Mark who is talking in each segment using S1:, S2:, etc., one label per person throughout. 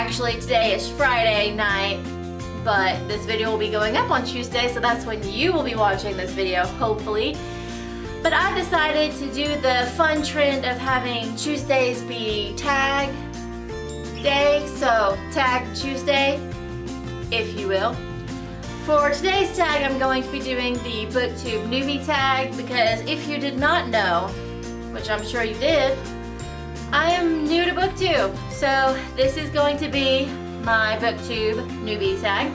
S1: Actually, today is Friday night, but this video will be going up on Tuesday, so that's when you will be watching this video, hopefully. But I decided to do the fun trend of having Tuesdays be tag day, so Tag Tuesday, if you will. For today's tag, I'm going to be doing the Booktube Newbie tag because if you did not know, which I'm sure you did, I am new to Booktube. So this is going to be my Booktube Newbie tag.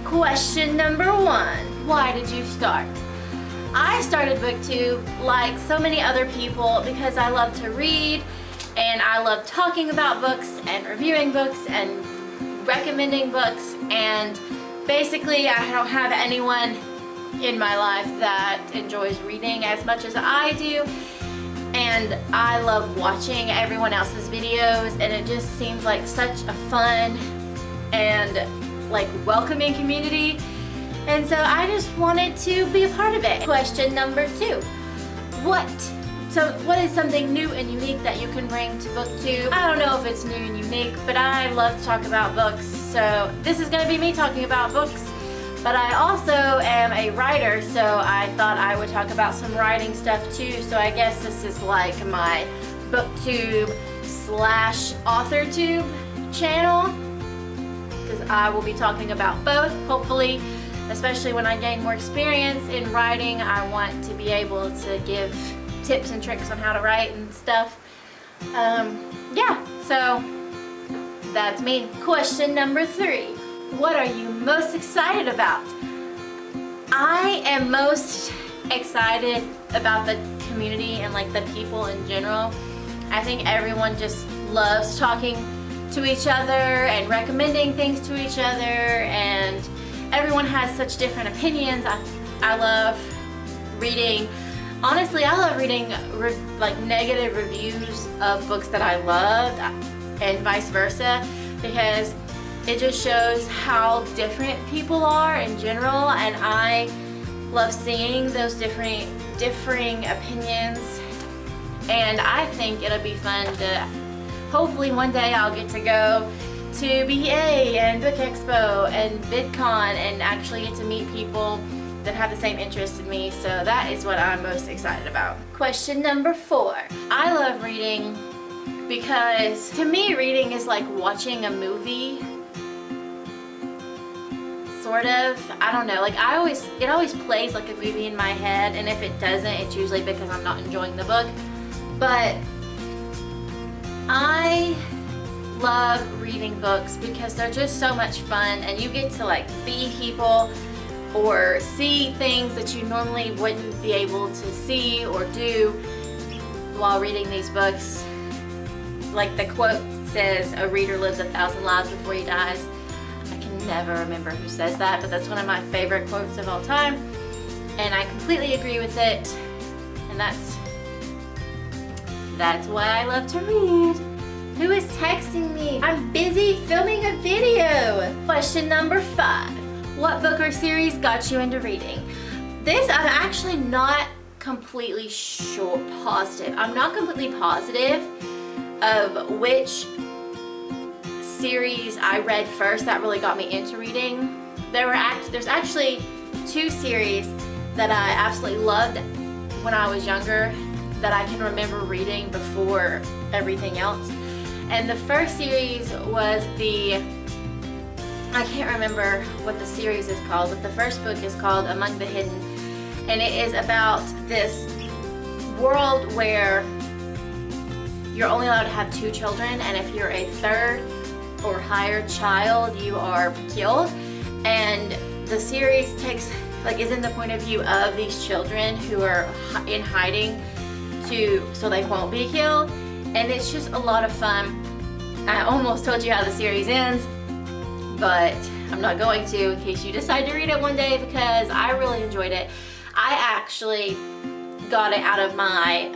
S1: Question number 1, why did you start? I started Booktube like so many other people because I love to read and I love talking about books and reviewing books and recommending books, and basically I don't have anyone in my life that enjoys reading as much as I do, and I love watching everyone else's videos, and it just seems like such a fun and like welcoming community, and so I just wanted to be a part of it. Question number 2, what is something new and unique that you can bring to Booktube? I don't know if it's new and unique, but I love to talk about books, so this is going to be me talking about books. But I also am a writer, so I thought I would talk about some writing stuff too, so I guess this is like my Booktube / AuthorTube channel, because I will be talking about both, hopefully. Especially when I gain more experience in writing, I want to be able to give tips and tricks on how to write and stuff. Yeah, so that's me. Question number 3, what are you most excited about? I am most excited about the community and like the people in general. I think everyone just loves talking to each other and recommending things to each other, and everyone has such different opinions. I love reading. Honestly, I love reading like negative reviews of books that I loved, and vice versa, because it just shows how different people are in general, and I love seeing those differing opinions, and I think it'll be fun to, hopefully one day I'll get to go to BA and Book Expo and VidCon and actually get to meet people that have the same interest in me, so that is what I'm most excited about. Question number 4, I love reading because to me reading is like watching a movie, sort of. I don't know, like it always plays like a movie in my head, and if it doesn't, it's usually because I'm not enjoying the book. But I love reading books because they're just so much fun, and you get to like be people or see things that you normally wouldn't be able to see or do while reading these books. Like the quote says, a reader lives 1,000 lives before he dies. I can never remember who says that, but that's one of my favorite quotes of all time, and I completely agree with it, and that's why I love to read. Who is texting me? I'm busy filming a video. Question number 5. What book or series got you into reading? This, I'm actually not completely positive. I'm not completely positive of which series I read first that really got me into reading. There's actually 2 series that I absolutely loved when I was younger that I can remember reading before everything else. And the first series was I can't remember what the series is called, but the first book is called Among the Hidden, and it is about this world where you're only allowed to have 2 children, and if you're a 3rd or higher child, you are killed. And the series is in the point of view of these children who are in hiding so they won't be killed, and it's just a lot of fun. I almost told you how the series ends, but I'm not going to in case you decide to read it one day, because I really enjoyed it. I actually got it out of my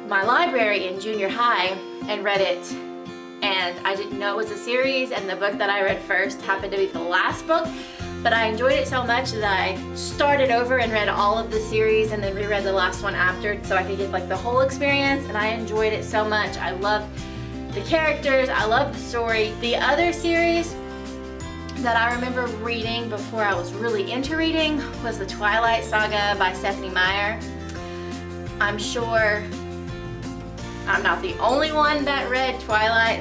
S1: library in junior high and read it, and I didn't know it was a series, and the book that I read first happened to be the last book, but I enjoyed it so much that I started over and read all of the series and then reread the last one after so I could get like the whole experience, and I enjoyed it so much. I love the characters, I love the story. The other series that I remember reading before I was really into reading was the Twilight Saga by Stephanie Meyer. I'm sure I'm not the only one that read Twilight,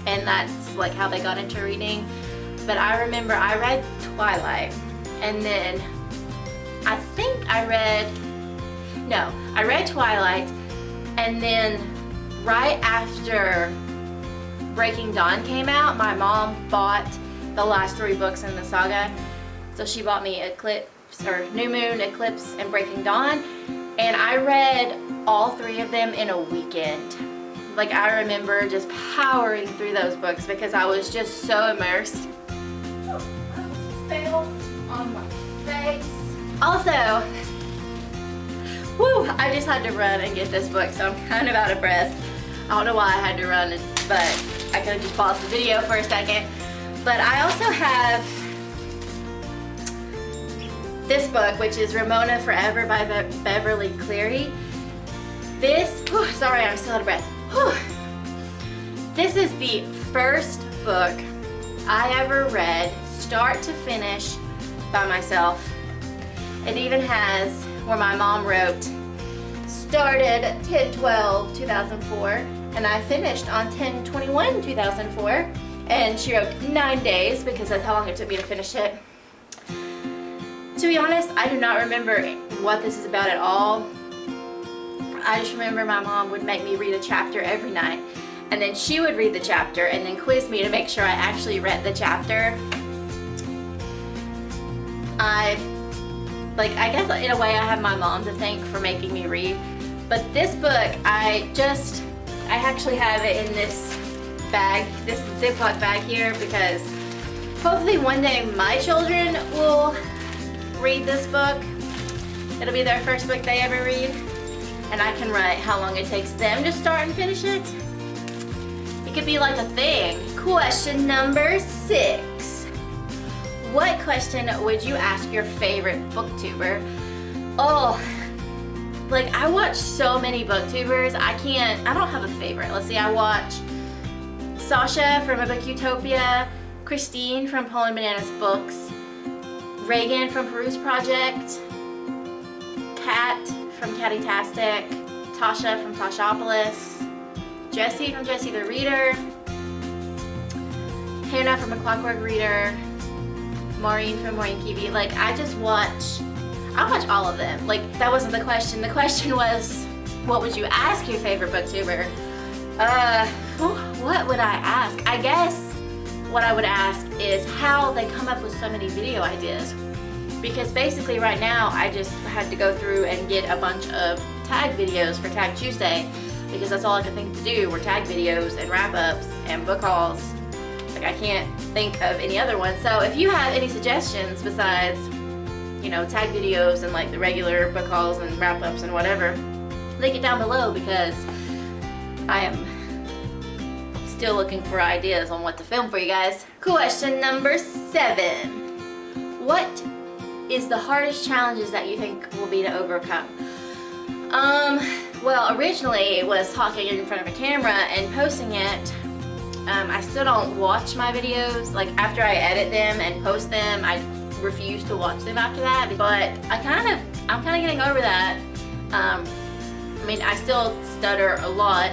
S1: and that's like how they got into reading. But I remember I read Twilight, and then I think I read Twilight, and then right after Breaking Dawn came out, my mom bought the last 3 books in the saga. So she bought me New Moon, Eclipse, and Breaking Dawn, and I read all 3 of them in a weekend. Like, I remember just powering through those books because I was just so immersed. Oh, I almost fell on my face. Also, I just had to run and get this book, so I'm kind of out of breath. I don't know why I had to run, but I could have just paused the video for a second. But I also have this book, which is Ramona Forever by Beverly Cleary. Sorry, I'm still out of breath. This is the first book I ever read, start to finish, by myself. It even has where my mom wrote, started 10/12/2004, and I finished on 10/21/2004, and she wrote 9 days because that's how long it took me to finish it. To be honest, I do not remember what this is about at all. I just remember my mom would make me read a chapter every night, and then she would read the chapter and then quiz me to make sure I actually read the chapter. I guess in a way I have my mom to thank for making me read. But this book, I actually have it in this bag, this Ziploc bag here, because hopefully one day my children will read this book. It'll be their first book they ever read, and I can write how long it takes them to start and finish it. It could be like a thing. Question number 6. What question would you ask your favorite booktuber? Oh, like, I watch so many booktubers, I don't have a favorite. Let's see, I watch Sasha from A Book Utopia, Christine from Poland Bananas Books, Reagan from Peruse Project, Kat from Cattytastic, Tasha from Tashopolis, Jessie from Jessie the Reader, Hannah from A Clockwork Reader, Maureen from Maureen Kiwi. Like, I watch all of them. Like, that wasn't the question. The question was, what would you ask your favorite booktuber? What would I ask? I guess what I would ask is how they come up with so many video ideas. Because basically right now I just had to go through and get a bunch of tag videos for Tag Tuesday, because that's all I could think to do were tag videos and wrap-ups and book hauls. Like, I can't think of any other ones. So if you have any suggestions besides, tag videos and like the regular book hauls and wrap-ups and whatever, link it down below, because I am still looking for ideas on what to film for you guys. Question number 7. What is the hardest challenges that you think will be to overcome? Well, originally it was talking in front of a camera and posting it. I still don't watch my videos. Like, after I edit them and post them, I refuse to watch them after that. But I'm kind of getting over that. I still stutter a lot.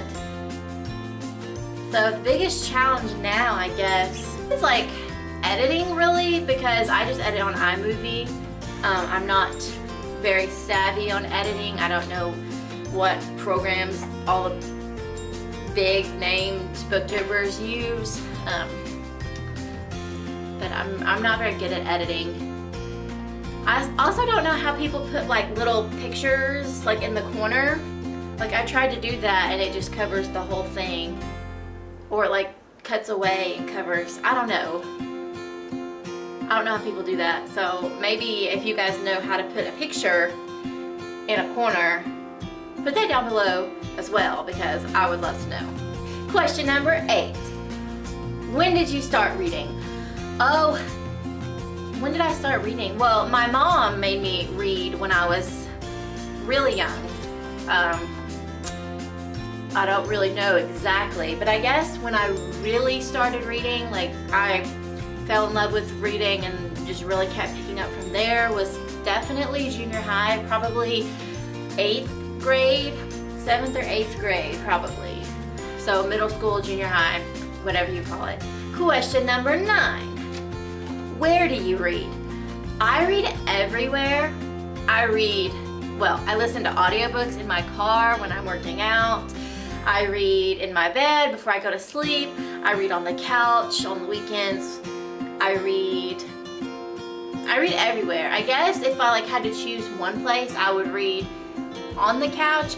S1: So the biggest challenge now, I guess, is like editing, really, because I just edit on iMovie. I'm not very savvy on editing. I don't know what programs all the big named booktubers use, but I'm not very good at editing. I also don't know how people put like little pictures like in the corner. Like, I tried to do that and it just covers the whole thing, or it like cuts away and covers. I don't know how people do that. So maybe if you guys know how to put a picture in a corner, put that down below as well, because I would love to know. Question number 8. When did you start reading? Oh, when did I start reading? Well, my mom made me read when I was really young. I don't really know exactly, but I guess when I really started reading, like I fell in love with reading and just really kept picking up from there, was definitely junior high, probably 8th grade, 7th or 8th grade probably. So middle school, junior high, whatever you call it. Question number 9. Where do you read? I read everywhere. I listen to audiobooks in my car when I'm working out. I read in my bed before I go to sleep. I read on the couch on the weekends. I read everywhere. I guess if I had to choose one place, I would read on the couch.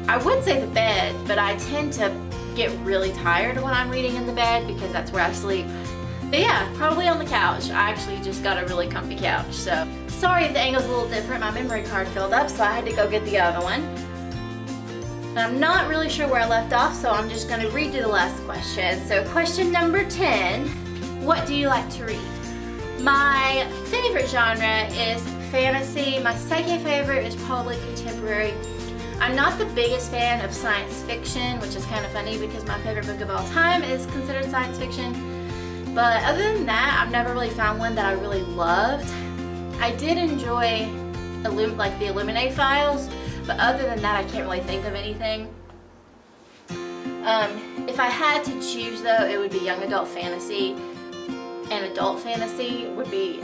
S1: I would say the bed, but I tend to get really tired when I'm reading in the bed because that's where I sleep. But yeah, probably on the couch. I actually just got a really comfy couch, so sorry if the angle's a little different. My memory card filled up, so I had to go get the other one. And I'm not really sure where I left off, so I'm just going to read you the last question. So question number 10, what do you like to read? My favorite genre is fantasy. My second favorite is probably contemporary. I'm not the biggest fan of science fiction, which is kind of funny because my favorite book of all time is considered science fiction. But other than that, I've never really found one that I really loved. I did enjoy the Illuminate files, but other than that, I can't really think of anything. If I had to choose though, it would be young adult fantasy, and adult fantasy would be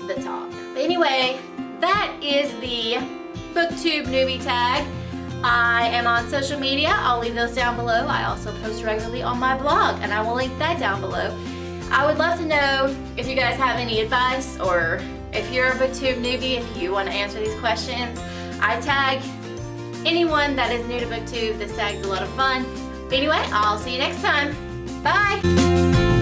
S1: the top. But anyway, that is the Booktube newbie tag. I am on social media. I'll leave those down below. I also post regularly on my blog, and I will link that down below. I would love to know if you guys have any advice, or if you're a Booktube newbie, if you want to answer these questions. I tag anyone that is new to Booktube. This tag's a lot of fun. But anyway, I'll see you next time. Bye!